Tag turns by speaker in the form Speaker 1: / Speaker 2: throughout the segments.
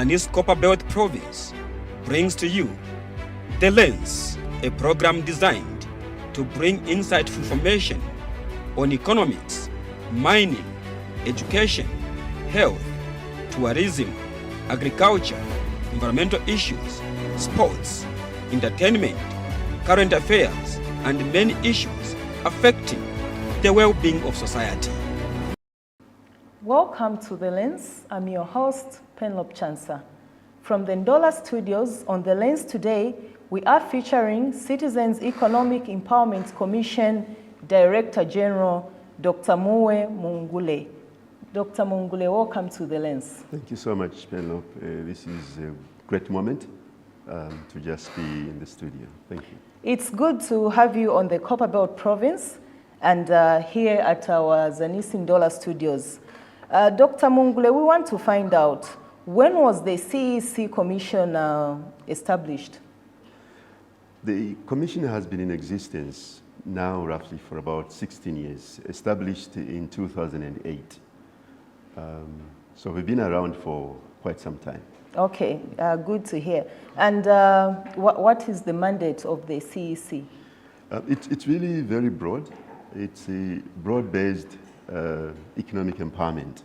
Speaker 1: ZANIS Copperbelt Province brings to you The Lens, a program designed to bring insightful information on economics, mining, education, health, tourism, agriculture, environmental issues, sports, entertainment, current affairs, and many issues affecting the well-being of society.
Speaker 2: Welcome to The Lens. I'm your host, Penelope Chansa. From the Ndola studios on The Lens today, we are featuring Citizens Economic Empowerment Commission Director General, Dr. Muwe Mungule. Dr. Mungule, welcome to The Lens.
Speaker 3: Thank you so much, Penelope. This is a great moment to just be in the studio. Thank you.
Speaker 2: It's good to have you on the Copperbelt Province and here at our ZANIS Ndola studios. Dr. Mungule, we want to find out, when was the CEEC Commission established?
Speaker 3: The Commission has been in existence now roughly for about 16 years, established in 2008. So we've been around for quite some time.
Speaker 2: Okay, good to hear. And what is the mandate of the CEEC?
Speaker 3: It's really very broad. It's a broad-based economic empowerment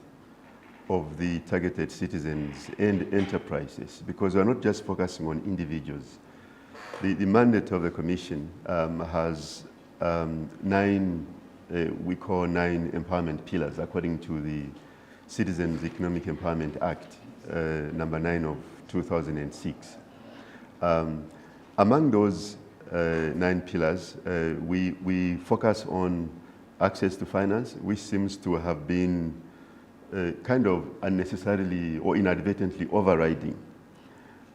Speaker 3: of the targeted citizens and enterprises, because we're not just focusing on individuals. The mandate of the Commission has we call nine empowerment pillars according to the Citizens Economic Empowerment Act, number 9 of 2006. Among those 9 pillars, we focus on access to finance, which seems to have been kind of unnecessarily or inadvertently overriding.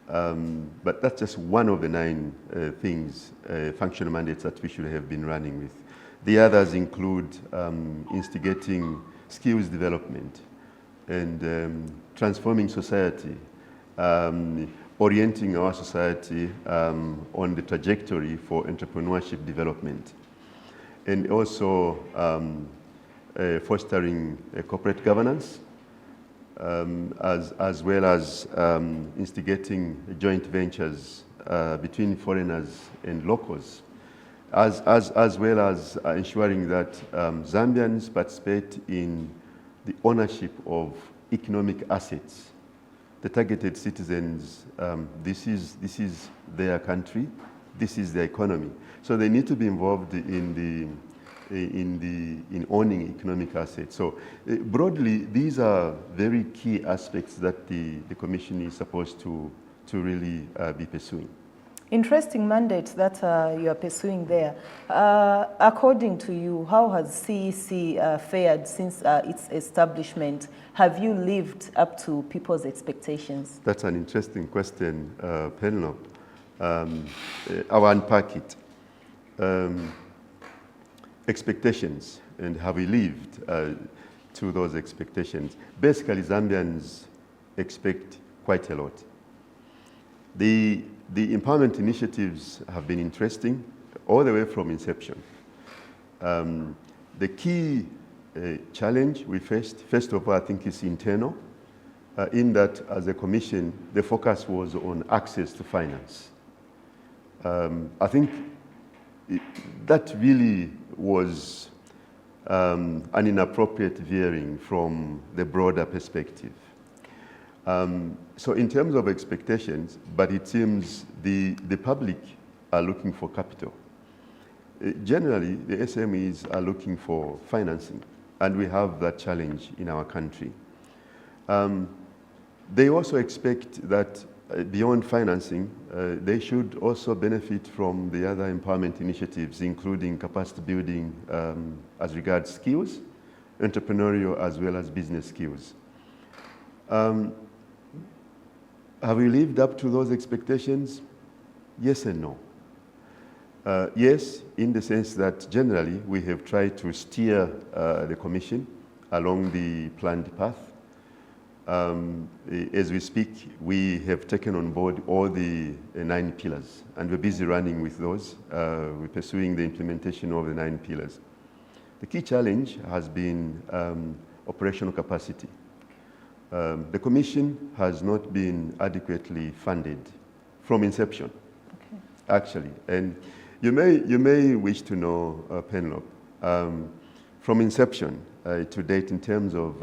Speaker 3: But that's just one of the 9 things, functional mandates that we should have been running with. The others include instigating skills development and transforming society, orienting our society on the trajectory for entrepreneurship development, and also fostering corporate governance, as well as instigating joint ventures between foreigners and locals, as well as ensuring that Zambians participate in the ownership of economic assets. The targeted citizens, this is their country, this is their economy. So they need to be involved in owning economic assets. So broadly, these are very key aspects that the Commission is supposed to really be pursuing.
Speaker 2: Interesting mandate that you are pursuing there. According to you, how has CEEC fared since its establishment? Have you lived up to people's expectations?
Speaker 3: That's an interesting question, Penelope. I'll unpack it. Expectations, and have we lived to those expectations? Basically, Zambians expect quite a lot. The empowerment initiatives have been interesting all the way from inception. The key challenge we faced, first of all, I think is internal, in that as a commission, the focus was on access to finance. I think that really was an inappropriate veering from the broader perspective. So in terms of expectations, but it seems the public are looking for capital. Generally, the SMEs are looking for financing, and we have that challenge in our country. They also expect that beyond financing, they should also benefit from the other empowerment initiatives, including capacity building as regards skills, entrepreneurial as well as business skills. Have we lived up to those expectations? Yes and no. Yes, in the sense that generally we have tried to steer the Commission along the planned path. As we speak, we have taken on board all the 9 pillars, and we're busy running with those. We're pursuing the implementation of the 9 pillars. The key challenge has been operational capacity. the Commission has not been adequately funded from inception, actually. And you may wish to know, Penelope, from inception to date in terms of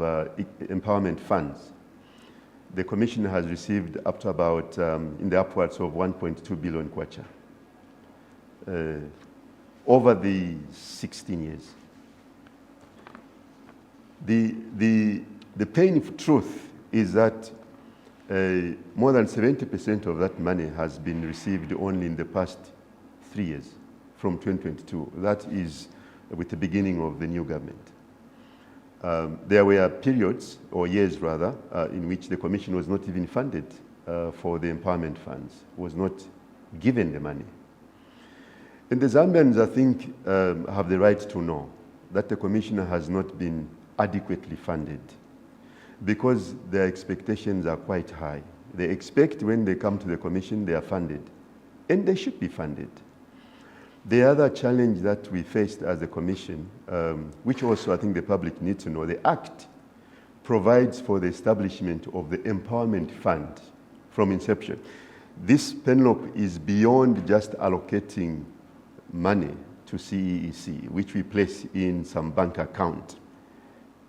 Speaker 3: empowerment funds, the Commission has received up to about in the upwards of 1.2 billion kwacha over the 16 years. The painful truth is that more than 70% of that money has been received only in the past 3 years, from 2022. That is with the beginning of the new government. There were periods, or years rather, in which the Commission was not even funded for the empowerment funds, was not given the money. And the Zambians, I think, have the right to know that the Commissioner has not been adequately funded because their expectations are quite high. They expect when they come to the Commission, they are funded, and they should be funded. The other challenge that we faced as a Commission, which also I think the public needs to know, the Act provides for the establishment of the Empowerment Fund from inception. This, Penelope, is beyond just allocating money to CEEC, which we place in some bank account.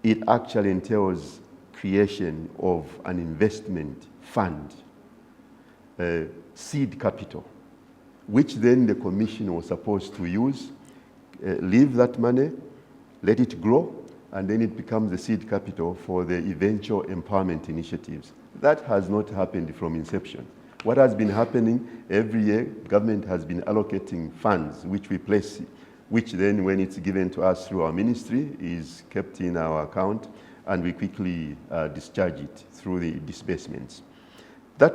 Speaker 3: It actually entails creation of an investment fund, seed capital, which then the Commission was supposed to use, leave that money, let it grow, and then it becomes the seed capital for the eventual empowerment initiatives. That has not happened from inception. What has been happening every year, government has been allocating funds, which we place, which then when it's given to us through our ministry is kept in our account, and we quickly discharge it through the disbursements. That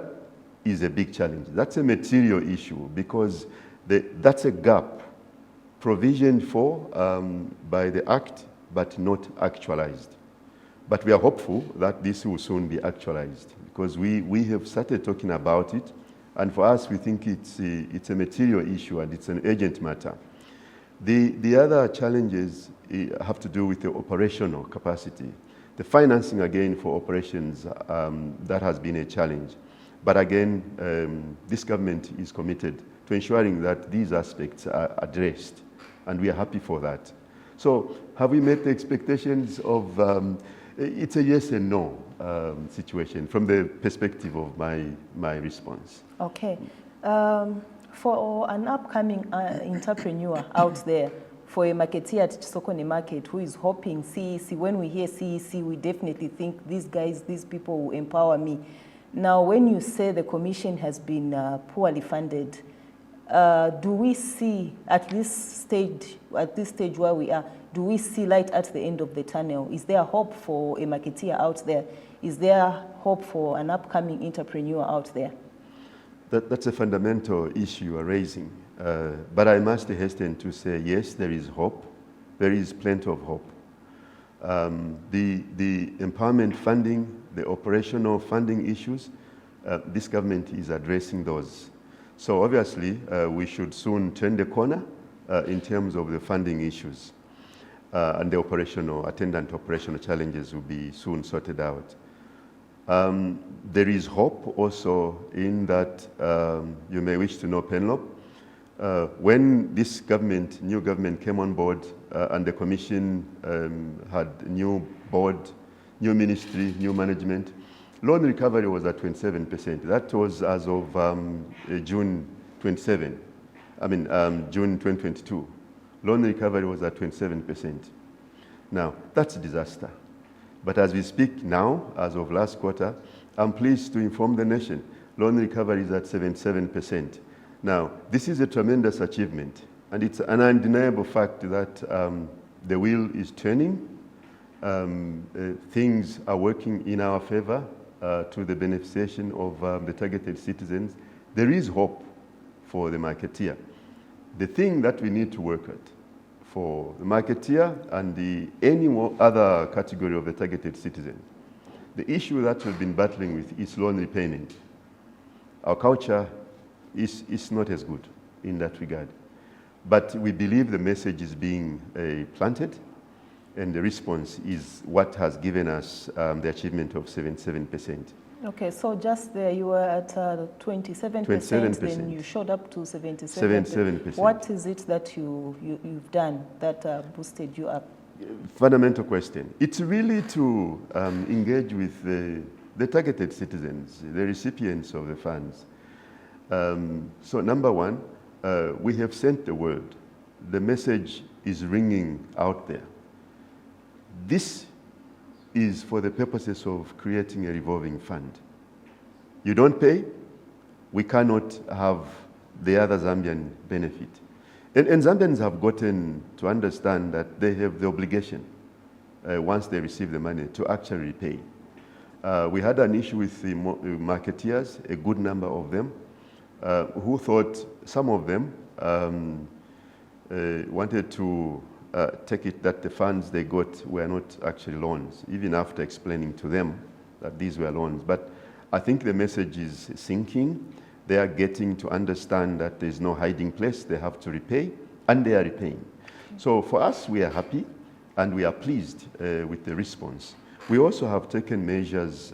Speaker 3: is a big challenge. That's a material issue because that's a gap provisioned for by the Act, but not actualized. But we are hopeful that this will soon be actualized because we have started talking about it, and for us, we think it's a material issue and it's an urgent matter. The other challenges have to do with the operational capacity. The financing, again, for operations, that has been a challenge. But again, this government is committed to ensuring that these aspects are addressed, and we are happy for that. So have we met the expectations of, it's a yes and no situation from the perspective of my response.
Speaker 2: Okay. For an upcoming entrepreneur out there, for a marketeer at Sokoni Market who is hoping CEC, when we hear CEC, we definitely think these guys, these people will empower me. Now, when you say the Commission has been poorly funded, do we see at this stage where we are, do we see light at the end of the tunnel? Is there hope for a marketeer out there? Is there hope for an upcoming entrepreneur out there?
Speaker 3: That's a fundamental issue you are raising. But I must hasten to say, yes, there is hope. There is plenty of hope. The empowerment funding, the operational funding issues, this government is addressing those. So obviously, we should soon turn the corner in terms of the funding issues. And the attendant operational challenges will be soon sorted out. There is hope also in that you may wish to know, Penelope, when this government, new government came on board and the Commission had new board, new ministry, new management, loan recovery was at 27%. That was as of June 27. June 2022. Loan recovery was at 27%. Now, that's a disaster. But as we speak now, as of last quarter, I'm pleased to inform the nation, loan recovery is at 77%. Now, this is a tremendous achievement, and it's an undeniable fact that the wheel is turning. Things are working in our favor to the beneficiation of the targeted citizens. There is hope for the marketeer. The thing that we need to work at for the marketeer and any other category of the targeted citizen, the issue that we've been battling with is loan repayment. Our culture is not as good in that regard. But we believe the message is being planted, and the response is what has given us the achievement of 77%.
Speaker 2: Okay, so just there you were at 27%,
Speaker 3: 27%.
Speaker 2: then you showed up to 77%.
Speaker 3: 77%.
Speaker 2: What is it that you've done that boosted you up?
Speaker 3: Fundamental question. It's really to engage with the targeted citizens, the recipients of the funds. So number one, we have sent the word. The message is ringing out there. This is for the purposes of creating a revolving fund. You don't pay, we cannot have the other Zambian benefit. And Zambians have gotten to understand that they have the obligation, once they receive the money, to actually repay. We had an issue with the marketeers, a good number of them, who thought some of them wanted to take it that the funds they got were not actually loans, even after explaining to them that these were loans. But I think the message is sinking. They are getting to understand that there's no hiding place. They have to repay, and they are repaying. So for us, we are happy, and we are pleased with the response. We also have taken measures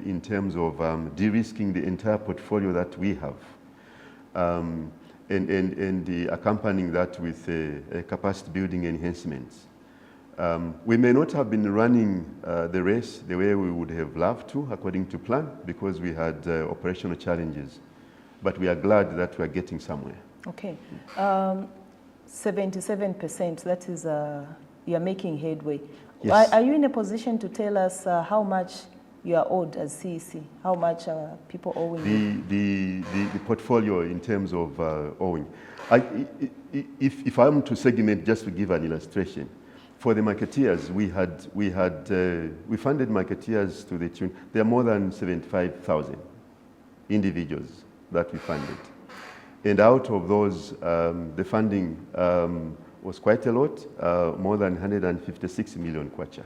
Speaker 3: in terms of de-risking the entire portfolio that we have. And accompanying that with capacity building enhancements. We may not have been running the race the way we would have loved to, according to plan, because we had operational challenges. But we are glad that we are getting somewhere.
Speaker 2: Okay. 77%, that is, you're making headway.
Speaker 3: Yes.
Speaker 2: Are you in a position to tell us how much you are owed as CEC? How much are people owing you?
Speaker 3: The portfolio in terms of owing. If I'm to segment, just to give an illustration, for the marketeers, we funded marketeers to the tune, there are more than 75,000 individuals that we funded. And out of those, the funding was quite a lot, more than 156 million kwacha.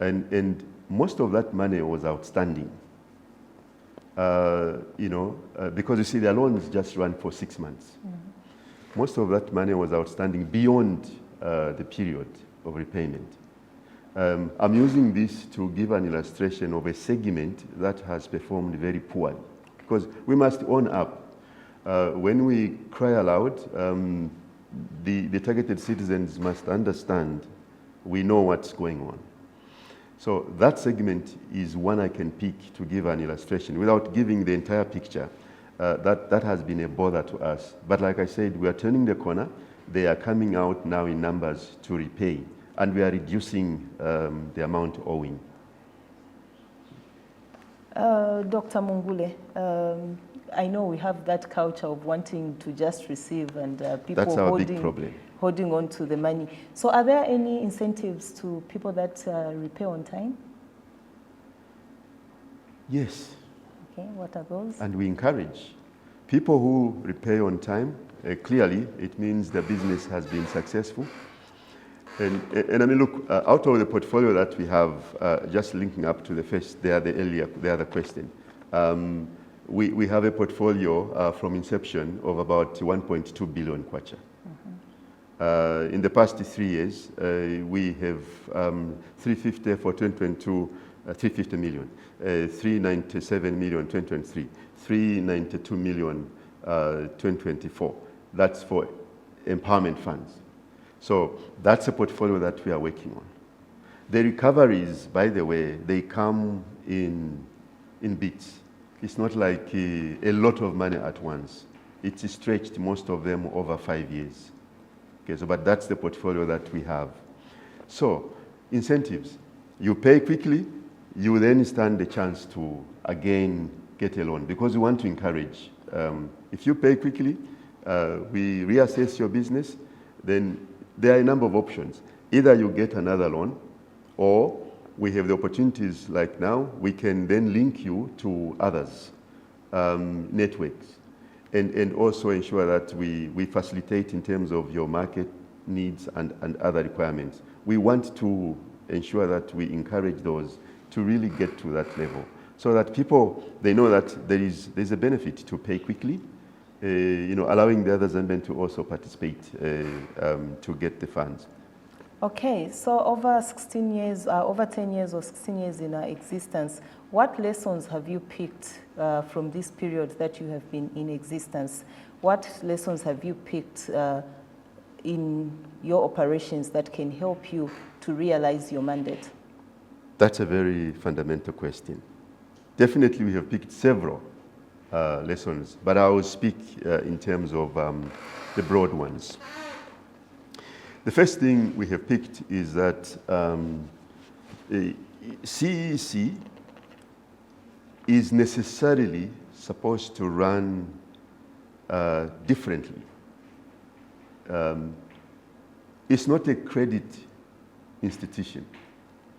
Speaker 3: And most of that money was outstanding, because you see, their loans just run for 6 months. Mm-hmm. Most of that money was outstanding beyond the period of repayment. I'm using this to give an illustration of a segment that has performed very poorly, because we must own up. When we cry aloud, the targeted citizens must understand we know what's going on. So that segment is one I can pick to give an illustration without giving the entire picture. That has been a bother to us. But like I said, we are turning the corner. They are coming out now in numbers to repay, and we are reducing the amount owing.
Speaker 2: Dr. Mungule, I know we have that culture of wanting to just receive, and people
Speaker 3: That's our big problem.
Speaker 2: Holding on to the money. So are there any incentives to people that repay on time? Yes. Okay, what are those? And we encourage people who repay on time. Clearly, it means the business has been successful. And I mean, look, out of the portfolio that we have, just linking up to the first, the other question, we have a portfolio from inception of about 1.2 billion kwacha. In the past 3 years, we have 350 for 2022, 350 million, 397 million 2023, 392 million 2024. That's for empowerment funds. So that's a portfolio that we are working on. The recoveries, by the way, they come in bits. It's not like a lot of money at once. It's stretched, most of them, over 5 years. Okay, so, but that's the portfolio that we have. So, incentives. You pay quickly, you then stand the chance to, again, get a loan, because we want to encourage. If you pay quickly, we reassess your business, then there are a number of options. Either you get another loan, or we have the opportunities like now, we can then link you to others, networks. And also ensure that we facilitate in terms of your market needs and other requirements. We want to ensure that we encourage those to really get to that level, so that people, they know that there's a benefit to pay quickly, allowing the other Zambians to also participate to get the funds. Okay, so over 16 years, over 10 years or 16 years in our existence, what lessons have you picked from this period that you have been in existence? What lessons have you picked in your operations that can help you to realize your mandate?
Speaker 3: That's a very fundamental question. Definitely we have picked several lessons, but I will speak in terms of the broad ones. The first thing we have picked is that CEEC is necessarily supposed to run differently. It's not a credit institution.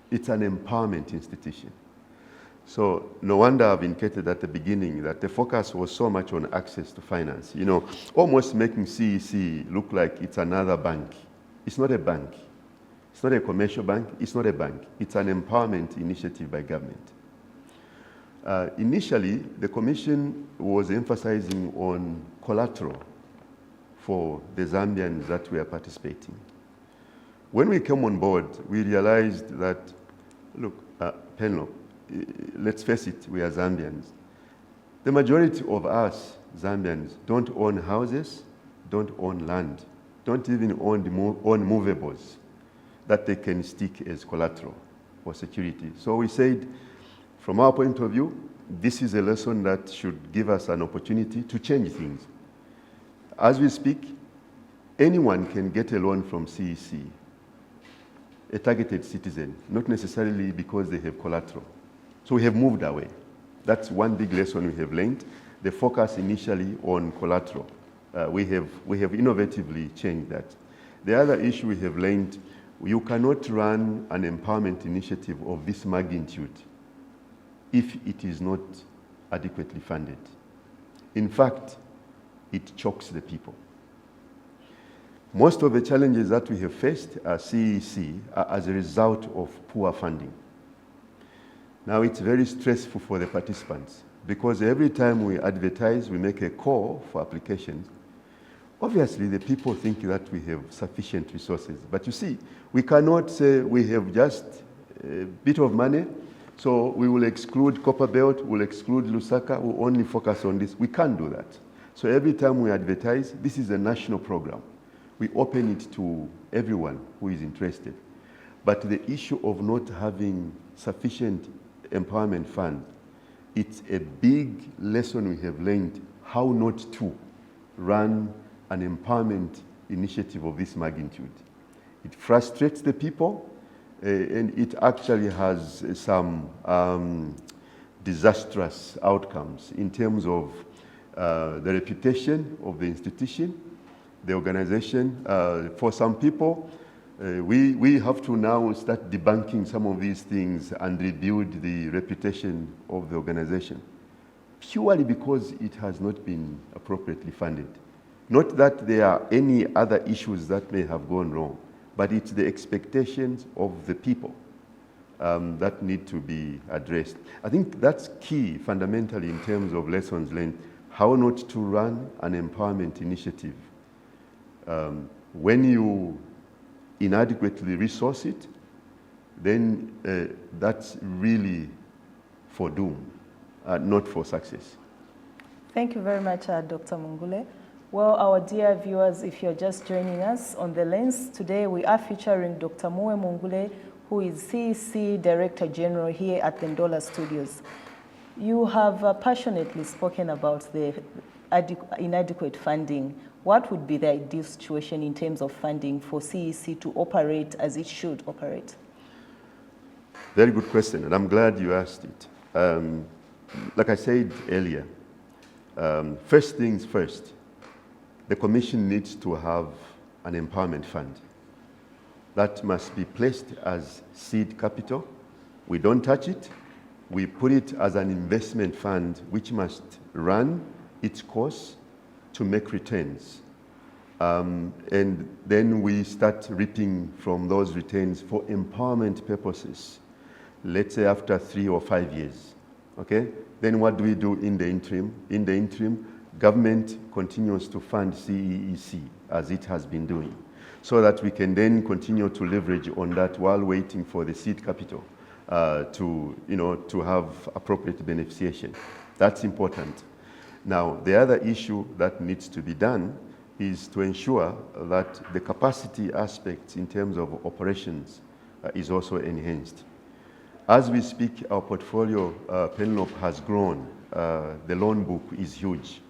Speaker 3: It's an empowerment institution. So no wonder I've indicated at the beginning that the focus was so much on access to finance, you know, almost making CEC look like it's another bank. It's not a bank. It's not a commercial bank. It's not a bank. It's an empowerment initiative by government. Initially, the Commission was emphasizing on collateral for the Zambians that were participating. When we came on board, we realized that, look, Penlo, let's face it, we are Zambians. The majority of us, Zambians, don't own houses, don't own land, don't even own movables that they can stick as collateral or security. So we said, from our point of view, this is a lesson that should give us an opportunity to change things. As we speak, anyone can get a loan from CEC, a targeted citizen, not necessarily because they have collateral. So we have moved away. That's one big lesson we have learned. The focus initially on collateral. We have innovatively changed that. The other issue we have learned, you cannot run an empowerment initiative of this magnitude if it is not adequately funded. In fact, it chokes the people. Most of the challenges that we have faced at CEC are as a result of poor funding. Now it's very stressful for the participants because every time we advertise, we make a call for applications. Obviously, the people think that we have sufficient resources. But you see, we cannot say we have just a bit of money, so we will exclude Copperbelt, we'll exclude Lusaka, we'll only focus on this. We can't do that. So every time we advertise, this is a national program. We open it to everyone who is interested. But the issue of not having sufficient empowerment fund, it's a big lesson we have learned how not to run an empowerment initiative of this magnitude. It frustrates the people, and it actually has some disastrous outcomes in terms of the reputation of the institution, the organization. For some people, we have to now start debunking some of these things and rebuild the reputation of the organization, purely because it has not been appropriately funded. Not that there are any other issues that may have gone wrong, but it's the expectations of the people that need to be addressed. I think that's key fundamentally in terms of lessons learned, how not to run an empowerment initiative. When you inadequately resource it, then that's really for doom, not for success.
Speaker 2: Thank you very much, Dr. Mungule. Well, our dear viewers, if you're just joining us on The Lens, today we are featuring Dr. Muwe Mungule, who is CEC Director General here at the Ndola Studios. You have passionately spoken about the inadequate funding. What would be the ideal situation in terms of funding for CEC to operate as it should operate?
Speaker 3: Very good question, and I'm glad you asked it. Like I said earlier, first things first, the Commission needs to have an empowerment fund. That must be placed as seed capital. We don't touch it. We put it as an investment fund which must run its course to make returns. And then we start reaping from those returns for empowerment purposes, let's say after 3 or 5 years, okay? Then what do we do in the interim? In the interim, government continues to fund CEEC as it has been doing. so that we can then continue to leverage on that while waiting for the seed capital to have appropriate beneficiation. That's important. Now, the other issue that needs to be done is to ensure that the capacity aspects in terms of operations is also enhanced. As we speak, our portfolio, Penelope, has grown. The loan book is huge.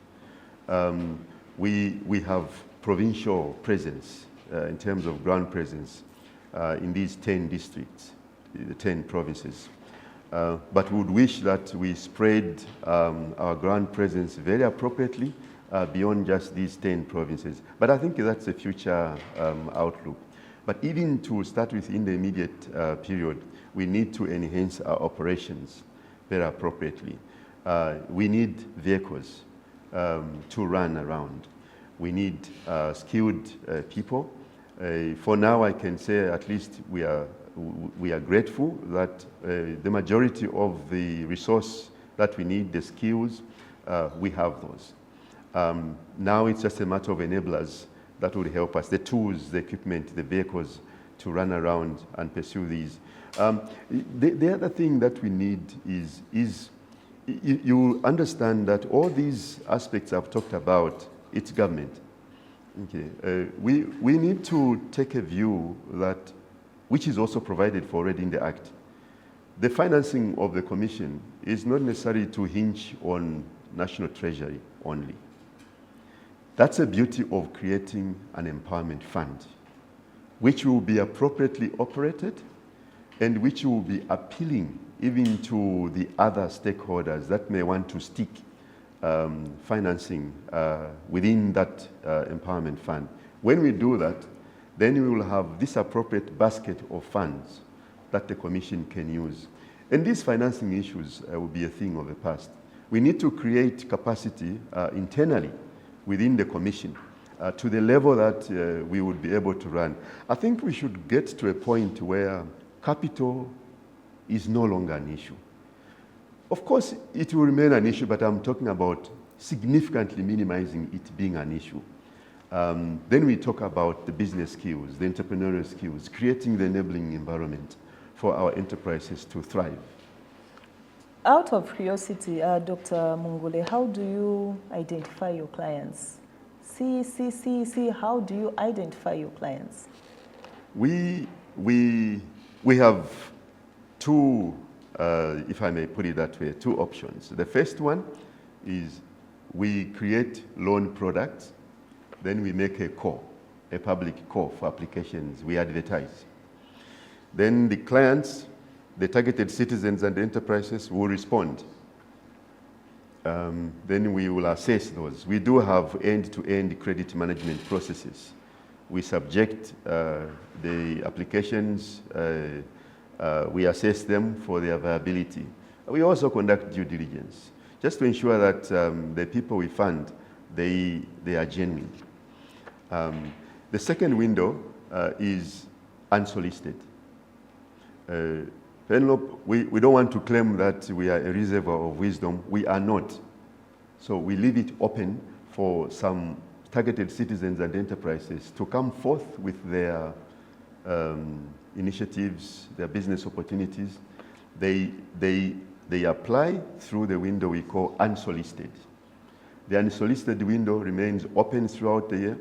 Speaker 3: We have provincial presence in terms of ground presence in these 10 districts, the 10 provinces. But we would wish that we spread our ground presence very appropriately beyond just these 10 provinces. But I think that's a future outlook. But even to start with in the immediate period, we need to enhance our operations very appropriately. We need vehicles to run around. We need skilled people. For now, I can say at least we are grateful that the majority of the resource that we need, the skills, we have those. Now it's just a matter of enablers that would help us, the tools, the equipment, the vehicles to run around and pursue these. The other thing that we need is you understand that all these aspects I've talked about, it's government. Okay. We need to take a view that, which is also provided for already in the Act. The financing of the Commission is not necessarily to hinge on National Treasury only. That's the beauty of creating an empowerment fund, which will be appropriately operated and which will be appealing even to the other stakeholders that may want to stick financing within that empowerment fund. When we do that, then we will have this appropriate basket of funds that the Commission can use. And these financing issues will be a thing of the past. We need to create capacity internally within the Commission to the level that we would be able to run. I think we should get to a point where capital is no longer an issue. Of course, it will remain an issue, but I'm talking about significantly minimizing it being an issue. Then we talk about the business skills, the entrepreneurial skills, creating the enabling environment for our enterprises to thrive.
Speaker 2: Out of curiosity, Dr. Mungule, how do you identify your clients? CEEC, how do you identify your clients?
Speaker 3: We have two, if I may put it that way, two options. The first one is we create loan products, then we make a call, a public call for applications, we advertise. Then the clients, the targeted citizens and enterprises will respond. Then we will assess those. We do have end-to-end credit management processes. We subject the applications, we assess them for their viability. We also conduct due diligence, just to ensure that the people we fund, they are genuine. The second window is unsolicited. Penelope, we don't want to claim that we are a reservoir of wisdom. We are not. So we leave it open for some targeted citizens and enterprises to come forth with their initiatives, their business opportunities. They apply through the window we call unsolicited. The unsolicited window remains open throughout the year.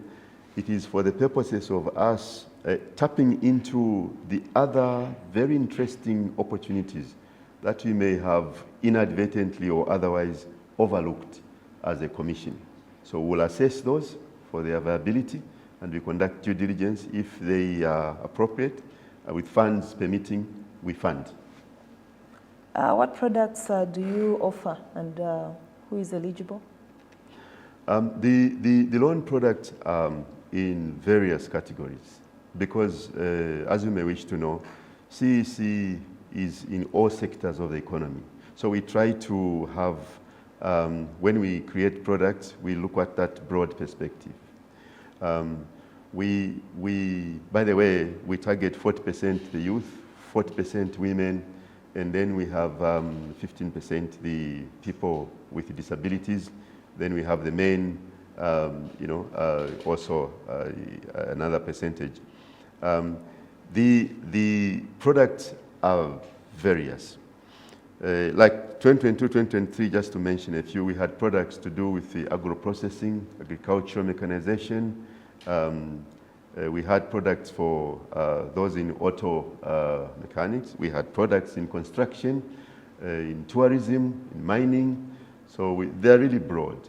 Speaker 3: It is for the purposes of us tapping into the other very interesting opportunities that we may have inadvertently or otherwise overlooked as a Commission. So we'll assess those for their viability and we conduct due diligence. If they are appropriate, with funds permitting, we fund.
Speaker 2: What products do you offer and who is eligible?
Speaker 3: The loan products in various categories because, as you may wish to know, CEEC is in all sectors of the economy. So we try to have, when we create products, we look at that broad perspective. By the way, we target 40% the youth, 40% women, and then we have 15% the people with disabilities. Then we have the men, also another percentage. The products are various. Like 2022, 2023, just to mention a few, we had products to do with the agro-processing, agricultural mechanization. We had products for those in auto mechanics. We had products in construction, in tourism, in mining. So they're really broad.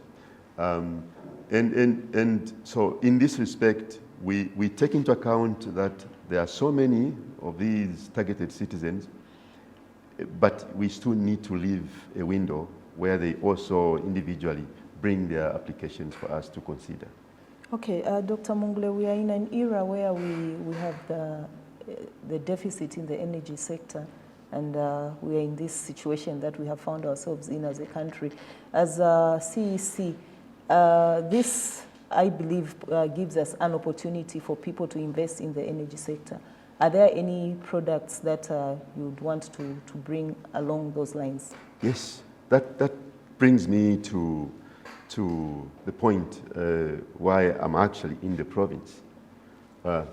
Speaker 3: And so in this respect, we take into account that there are so many of these targeted citizens, but we still need to leave a window where they also individually bring their applications for us to consider.
Speaker 2: Okay, Dr. Mungle, we are in an era where we have the deficit in the energy sector, and we are in this situation that we have found ourselves in as a country. As CEC, this, I believe, gives us an opportunity for people to invest in the energy sector. Are there any products that you would want to bring along those lines?
Speaker 3: Yes, that brings me to the point why I'm actually in the province.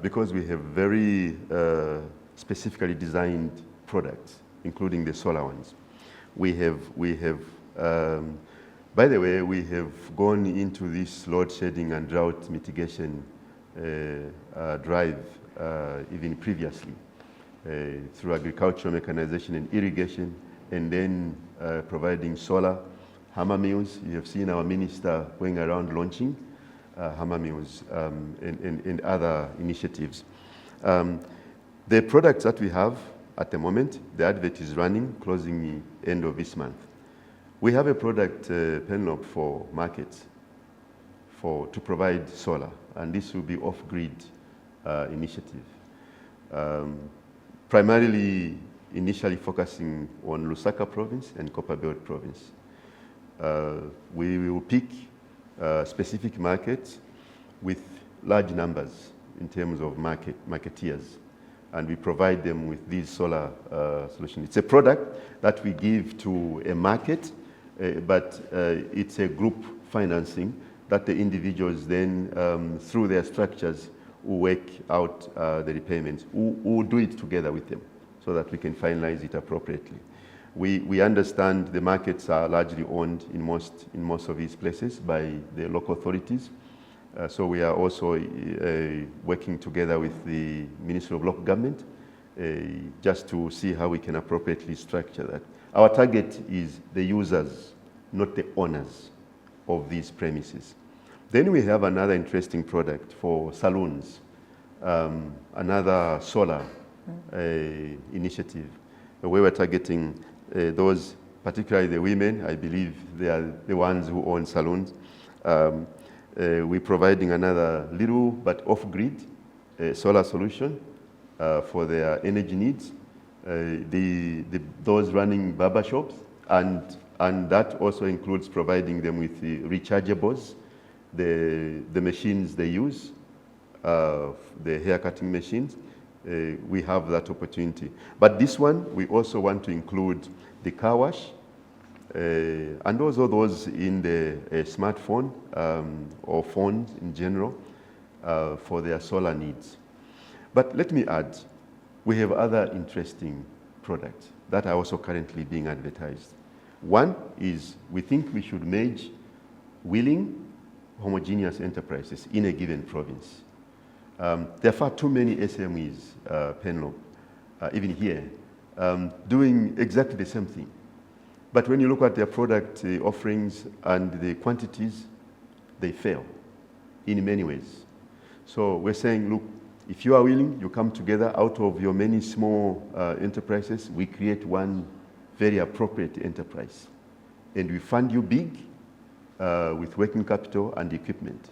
Speaker 3: Because we have very specifically designed products, including the solar ones. We have by the way, we have gone into this load shedding and drought mitigation drive even previously through agricultural mechanization and irrigation, and then providing solar hammer mills. You have seen our minister going around launching hammer mills and other initiatives. The products that we have at the moment, the advert is running, closing the end of this month. We have a product, Penelope, for markets to provide solar, and this will be off-grid initiative. Primarily, initially focusing on Lusaka province and Copperbelt province. We will pick specific markets with large numbers in terms of marketeers, and we provide them with these solar solutions. It's a product that we give to a market, but it's a group financing that the individuals then, through their structures, will work out the repayments. We'll do it together with them so that we can finalize it appropriately. We understand the markets are largely owned in most of these places by the local authorities. So we are also working together with the Ministry of Local Government just to see how we can appropriately structure that. Our target is the users, not the owners of these premises. Then we have another interesting product for saloons, another solar initiative, where we're targeting those, particularly the women. I believe they are the ones who own salons. We're providing another little but off-grid solar solution for their energy needs. Those running barber shops, and that also includes providing them with the rechargeables, the machines they use, the hair cutting machines. We have that opportunity. But this one, we also want to include the car wash, and also those in the smartphone or phones in general for their solar needs. But let me add, we have other interesting products that are also currently being advertised. One is we think we should merge willing, homogeneous enterprises in a given province. There are far too many SMEs, Penelope, even here, doing exactly the same thing. But when you look at their product offerings and the quantities, they fail in many ways. So we're saying, look, if you are willing, you come together out of your many small enterprises, we create one very appropriate enterprise. And we fund you big with working capital and equipment,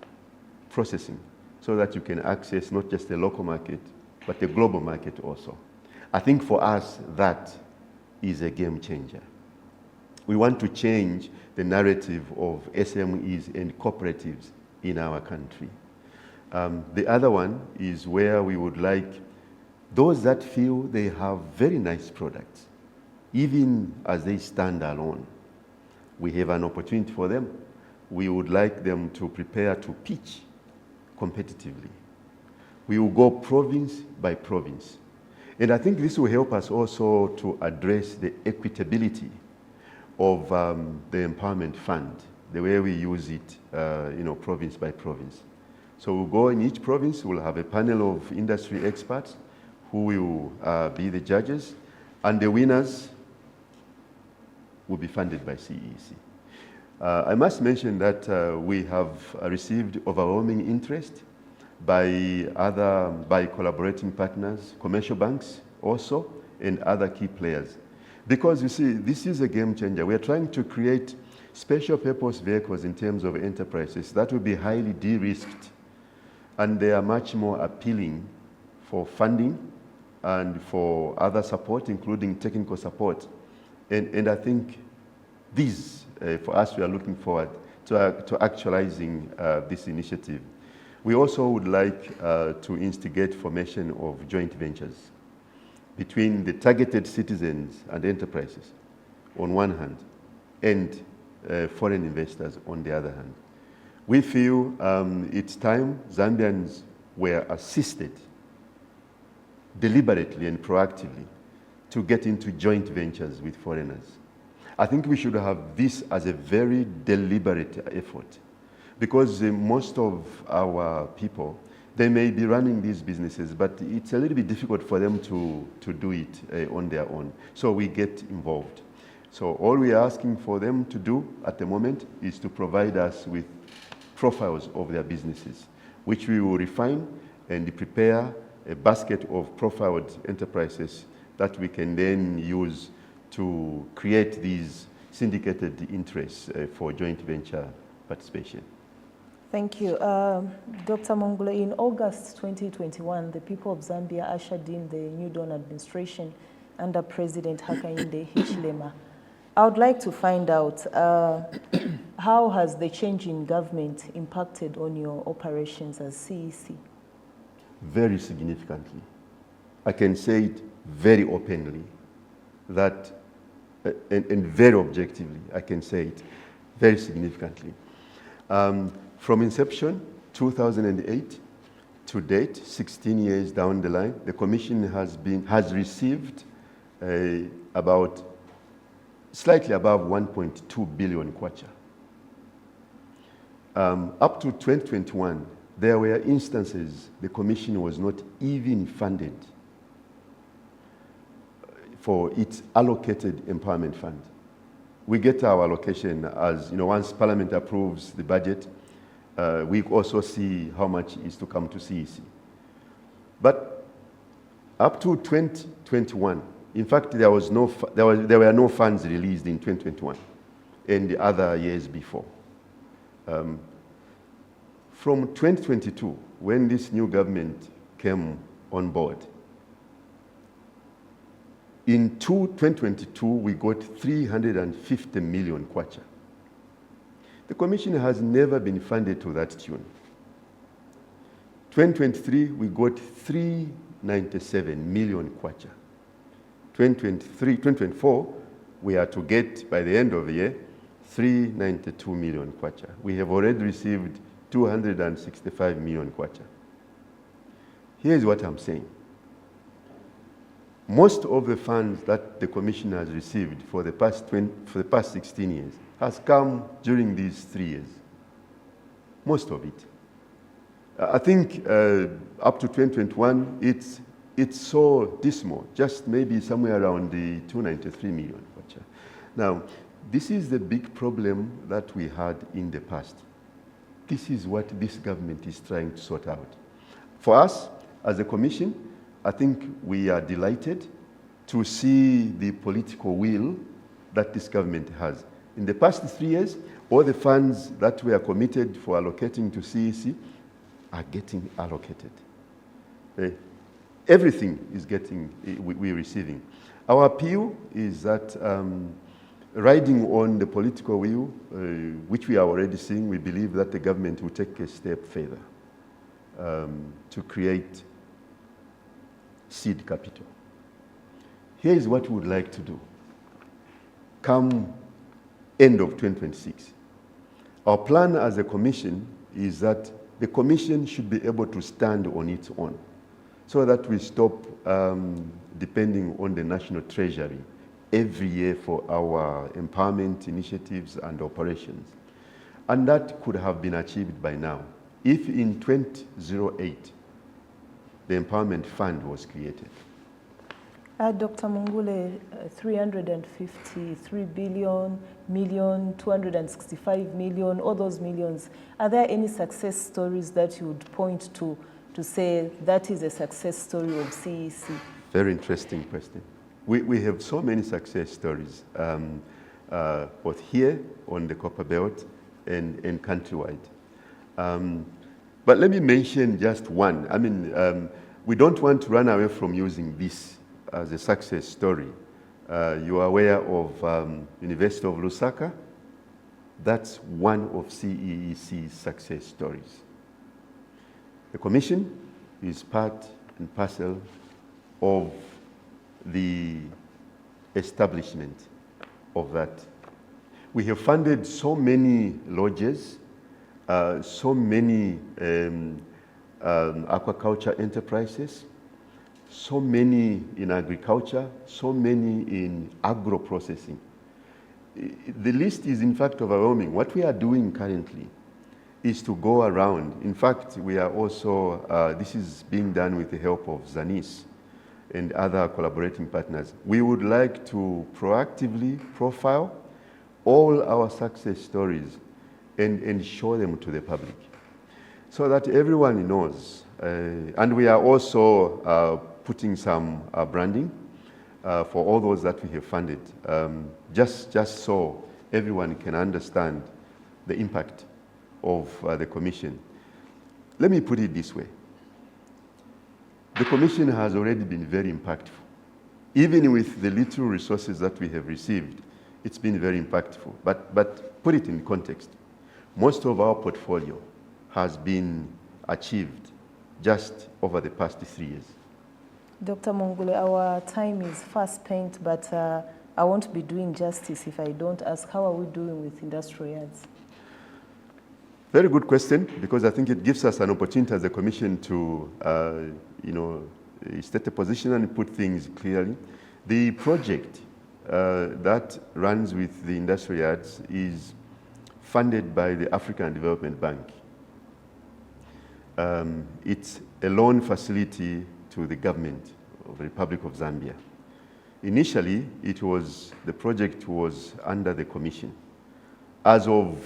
Speaker 3: processing, so that you can access not just the local market, but the global market also. I think for us, that is a game changer. We want to change the narrative of SMEs and cooperatives in our country. The other one is where we would like those that feel they have very nice products, even as they stand alone. We have an opportunity for them we would like them to prepare to pitch competitively. We will go province by province. And I think this will help us also to address the equitability of the empowerment fund, the way we use it, province by province. So we'll go in each province, we'll have a panel of industry experts who will be the judges, and the winners will be funded by CEEC. I must mention that we have received overwhelming interest by collaborating partners, commercial banks also, and other key players. Because you see, this is a game changer. We are trying to create special purpose vehicles in terms of enterprises that will be highly de-risked, and they are much more appealing for funding and for other support, including technical support. And I think these, for us, we are looking forward to actualizing this initiative. We also would like to instigate formation of joint ventures between the targeted citizens and enterprises on one hand, and foreign investors on the other hand. We feel it's time Zambians were assisted deliberately and proactively to get into joint ventures with foreigners. I think we should have this as a very deliberate effort, because most of our people, they may be running these businesses, but it's a little bit difficult for them to do it on their own. So we get involved. So all we are asking for them to do at the moment is to provide us with profiles of their businesses, which we will refine and prepare a basket of profiled enterprises that we can then use to create these syndicated interests for joint venture participation.
Speaker 2: Thank you. Dr. Mongolo, in August 2021, the people of Zambia ushered in the new Dawn administration under President Hakainde Hichilema. I would like to find out how has the change in government impacted on your operations as CEC?
Speaker 3: Very significantly. I can say it very openly, that, and very objectively, I can say it very significantly. From inception, 2008, to date, 16 years down the line, the Commission has received about slightly above 1.2 billion kwacha. Up to 2021, there were instances the Commission was not even funded for its allocated empowerment fund. We get our allocation as, once Parliament approves the budget, we also see how much is to come to CEC. But up to 2021, in fact, there were no funds released in 2021 and the other years before. From 2022, when this new government came on board, in 2022, we got 350 million kwacha. The Commission has never been funded to that tune. 2023, we got 397 million kwacha. 2024, we are to get, by the end of the year, 392 million kwacha. We have already received 265 million kwacha. Here's what I'm saying. Most of the funds that the Commission has received for the past 16 years has come during these 3 years. Most of it. I think up to 2021, it's so dismal, just maybe somewhere around the 293 million. Now, this is the big problem that we had in the past. This is what this government is trying to sort out. For us, as a Commission, I think we are delighted to see the political will that this government has. In the past 3 years, all the funds that were committed for allocating to CEC are getting allocated. Everything is we're receiving. Our appeal is that riding on the political will, which we are already seeing, we believe that the government will take a step further to create seed capital. Here is what we would like to do. Come end of 2026, Our plan as a commission is that the commission should be able to stand on its own so that we stop depending on the national treasury every year for our empowerment initiatives and operations. And that could have been achieved by now if in 2008 the Empowerment Fund was created.
Speaker 2: Dr. Mungule, 353 billion, million, 265 million, all those millions. Are there any success stories that you would point to say that is a success story of CEEC? Very interesting question.
Speaker 3: We have so many success stories, both here on the Copper Belt and countrywide. But let me mention just one. I mean, we don't want to run away from using this as a success story. You are aware of University of Lusaka. That's one of CEEC's success stories. The commission is part and parcel of the establishment of that. We have funded so many lodges, so many aquaculture enterprises, so many in agriculture, so many in agro-processing. The list is in fact overwhelming. What we are doing currently is to go around. In fact, we are also, this is being done with the help of ZANIS and other collaborating partners. We would like to proactively profile all our success stories and show them to the public so that everyone knows. And we are also putting some branding for all those that we have funded, just so everyone can understand the impact of the commission. Let me put it this way. The commission has already been very impactful. Even with the little resources that we have received, it's been very impactful. But put it in context. Most of our portfolio has been achieved just over the past 3 years.
Speaker 2: Dr. Mungule, our time is fast spent, but I won't be doing justice if I don't ask, how are we doing with industrial yards?
Speaker 3: Very good question, because I think it gives us an opportunity as a commission to, state a position and put things clearly. The project that runs with the industrial yards is funded by the African Development Bank. It's a loan facility to the government of the Republic of Zambia. Initially, the project was under the commission. As of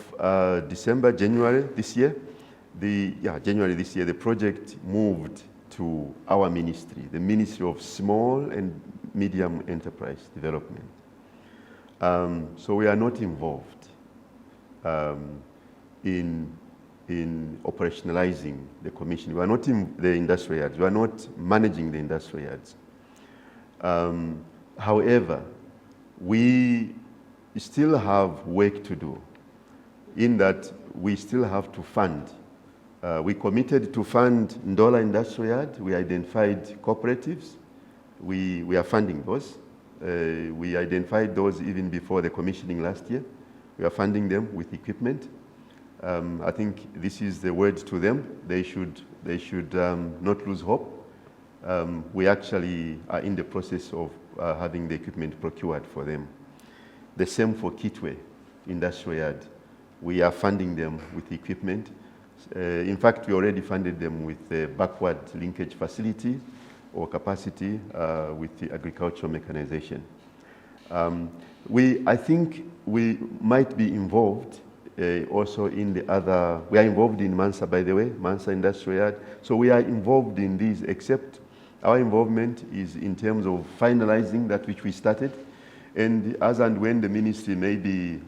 Speaker 3: January this year, the project moved to our ministry, the Ministry of Small and Medium Enterprise Development. So we are not involved in operationalizing the commission. We are not in the industrial yards. We are not managing the industrial yards. However, we still have work to do in that we still have to fund. We committed to fund Ndola Industrial Yard. We identified cooperatives. We are funding those. We identified those even before the commissioning last year. We are funding them with equipment. I think this is the word to them. They should not lose hope. We actually are in the process of having the equipment procured for them. The same for Kitwe Industrial Yard. We are funding them with equipment. In fact, we already funded them with the backward linkage facility or capacity with the agricultural mechanization. I think we might be involved also in the other, we are involved in Mansa, by the way, Mansa Industrial Yard. So we are involved in these, except our involvement is in terms of finalizing that which we started. And as and when the ministry maybe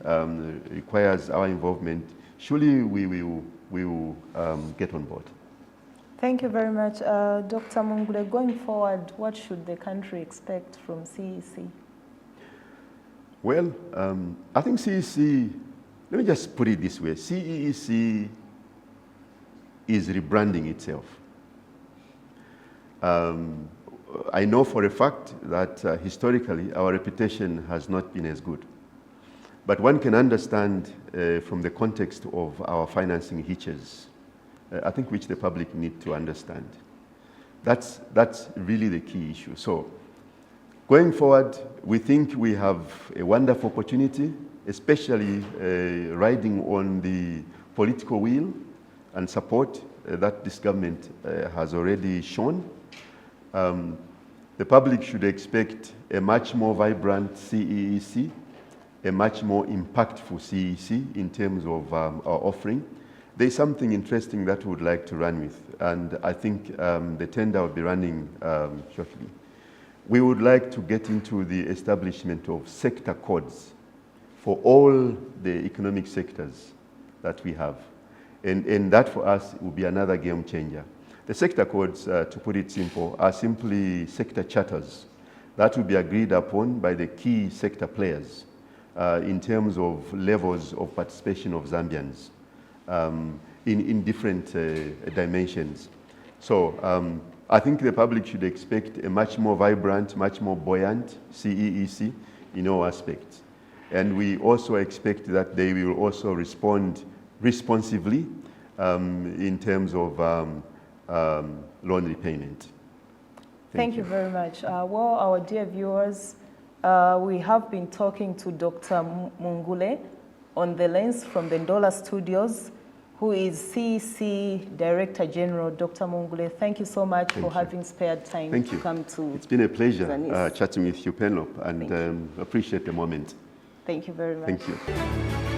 Speaker 3: requires our involvement, surely we will get on board.
Speaker 2: Thank you very much. Dr. Mungule, going forward, what should the country expect from CEEC?
Speaker 3: Well, I think CEEC, let me just put it this way, CEEC is rebranding itself. I know for a fact that historically our reputation has not been as good. But one can understand from the context of our financing hitches, I think which the public need to understand. That's really the key issue. So going forward, we think we have a wonderful opportunity, especially riding on the political will and support that this government has already shown. The public should expect a much more vibrant CEEC, a much more impactful CEC in terms of our offering. There's something interesting that we would like to run with, and I think the tender will be running shortly. We would like to get into the establishment of sector codes for all the economic sectors that we have. And that for us will be another game changer. The sector codes, to put it simple, are simply sector charters that will be agreed upon by the key sector players in terms of levels of participation of Zambians in different dimensions. So I think the public should expect a much more vibrant, much more buoyant CEEC in all aspects. And we also expect that they will also respond responsively in terms of loan repayment.
Speaker 2: Thank you very much. Well, our dear viewers, we have been talking to Dr. Mungule on the lens from the Ndola Studios, who is CEEC Director General. Dr. Mungule, thank you so much for having spared time to come to
Speaker 3: It's been a pleasure
Speaker 2: ZANIS.
Speaker 3: chatting with you, Penelope, and appreciate the moment.
Speaker 2: Thank you very much.
Speaker 3: Thank you.